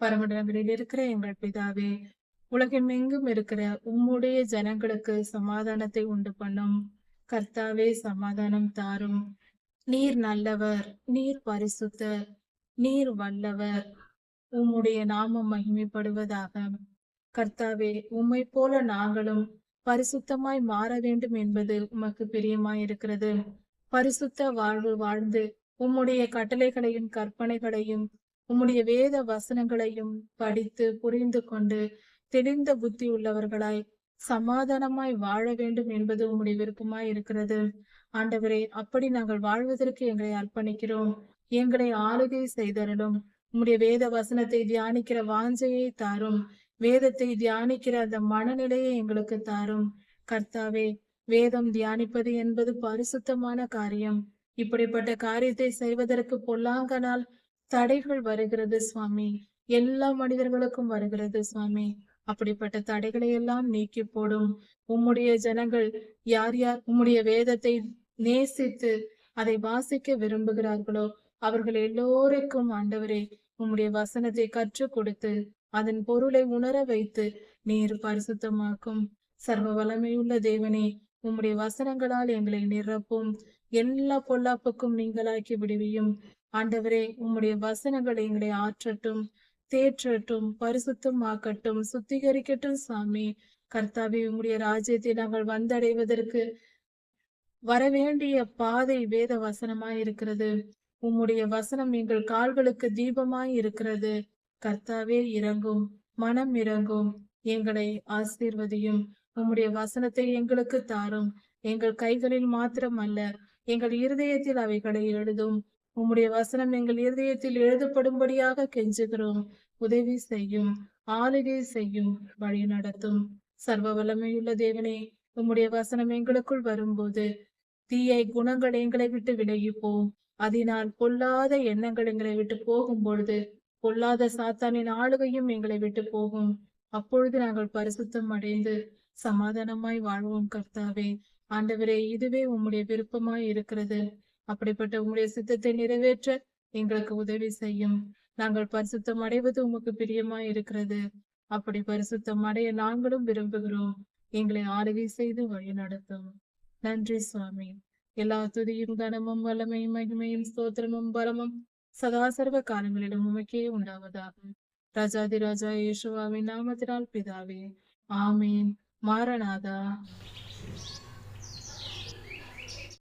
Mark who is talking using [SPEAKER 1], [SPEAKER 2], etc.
[SPEAKER 1] பரமண்டலங்களில் இருக்கிற எங்கள் பிதாவே, உலகமெங்கும் இருக்கிற உம்முடைய ஜனங்களுக்கு சமாதானத்தை உண்டு பண்ணும். கர்த்தாவே, சமாதானம் தாரும். நீர் நல்லவர், நீர் பரிசுத்தர், நீர் வல்லவர். உம்முடைய நாமம் மகிமைப்படுவதாக. கர்த்தாவே, உம்மை போல நாங்களும் பரிசுத்தமாய் மாற வேண்டும் என்பது உமக்கு பிரியமாயிருக்கிறது. பரிசுத்த வாழ்வு வாழ்ந்து உம்முடைய கட்டளைகளையும் கற்பனைகளையும் உம்முடைய வேத வசனங்களையும் படித்து புரிந்து கொண்டு தெளிந்த புத்தி உள்ளவர்களாய் சமாதானமாய் வாழ வேண்டும் என்பது உம்முடைய விருப்பமாய் இருக்கிறது. ஆண்டவரே, அப்படி நாங்கள் வாழ்வதற்கு எங்களை அர்ப்பணிக்கிறோம். எங்களை ஆளுகை செய்தருளும். உம்முடைய வேத வசனத்தை தியானிக்கிற வாஞ்சையை தாரும். வேதத்தை தியானிக்கிற அந்த மனநிலையை எங்களுக்கு தாரும். கர்த்தாவே, வேதம் தியானிப்பது என்பது பரிசுத்தமான காரியம். இப்படிப்பட்ட காரியத்தை செய்வதற்கு பொல்லாங்கனால் தடைகள் வருகிறது சுவாமி. எல்லா மனிதர்களுக்கும் வருகிறது சுவாமி. அப்படிப்பட்ட தடைகளை எல்லாம் நீக்கி போடும். உம்முடைய ஜனங்கள் யார் யார் உம்முடைய வேதத்தை நேசித்து அதை வாசிக்க விரும்புகிறார்களோ அவர்கள் எல்லோருக்கும் ஆண்டவரே, உம்முடைய வசனத்தை கற்றுக் கொடுத்து அதன் பொருளை உணர வைத்து நீர் பரிசுத்தமாக்கும். சர்வ வல்லமையுள்ள தேவனே, உம்முடைய வசனங்களால் எங்களை நிரப்பும். எல்லா பொல்லாப்புக்கும் நீங்களாக்கி விடுவியும். ஆண்டவரே, உம்முடைய வசனங்கள் எங்களை ஆற்றட்டும், தேற்றட்டும், பரிசுத்தமாக்கட்டும், சுத்திகரிக்கட்டும் சாமி. கர்த்தாவே, உம்முடைய ராஜ்யத்தை நாங்கள் வந்தடைவதற்கு வரவேண்டிய பாதை வேத வசனமாய் இருக்கிறது. உம்முடைய வசனம் எங்கள் கால்களுக்கு தீபமாய் இருக்கிறது. கர்த்தாவே, இறங்கும், மனம் இறங்கும், எங்களை ஆசீர்வதியும். உம்முடைய வசனத்தை எங்களுக்கு தாரும். எங்கள் கைகளில் மாத்திரம் அல்ல, எங்கள் இருதயத்தில் அவைகளை எழுதும். உம்முடைய வசனம் எங்கள் இருதயத்தில் எழுதப்படும்படியாக கெஞ்சுகிறோம். உதவி செய்யும், ஆளுகை செய்யும், வழி நடத்தும். சர்வ வல்லமையுள்ள தேவனே, உம்முடைய வசனம் எங்களுக்குள் வரும்போது தீய குணங்கள் எங்களை விட்டு விலகி போம். அதனால் பொல்லாத எண்ணங்கள் எங்களை விட்டு போகும் பொழுது பொல்லாத சாத்தானின் ஆளுகையும் எங்களை விட்டு போகும். அப்பொழுது நாங்கள் பரிசுத்தம் அடைந்து சமாதானமாய் வாழ்வோம். கர்த்தாவே, ஆண்டவரே, இதுவே உம்முடைய விருப்பமாய் இருக்கிறது. அப்படிப்பட்ட உம்முடைய சித்தத்தை நிறைவேற்ற எங்களுக்கு உதவி செய்யும். நாங்கள் பரிசுத்தம் அடைவது உமக்கு பிரியமாய் இருக்கிறது. அப்படி பரிசுத்தம் அடைய நாங்களும் விரும்புகிறோம். எங்களை ஆளுகை செய்து வழி நடத்தும். நன்றி சுவாமி. எல்லா துதியும் கனமும் வல்லமையும் மகிமையும் ஸ்தோத்திரமும் பலமும் சதா சர்வ காலங்களிலும் உமக்கே உண்டாவதாக. ராஜாதி ராஜா இயேசுவாவின் நாமத்தினால் பிதாவே, ஆமீன். மாரநாதா.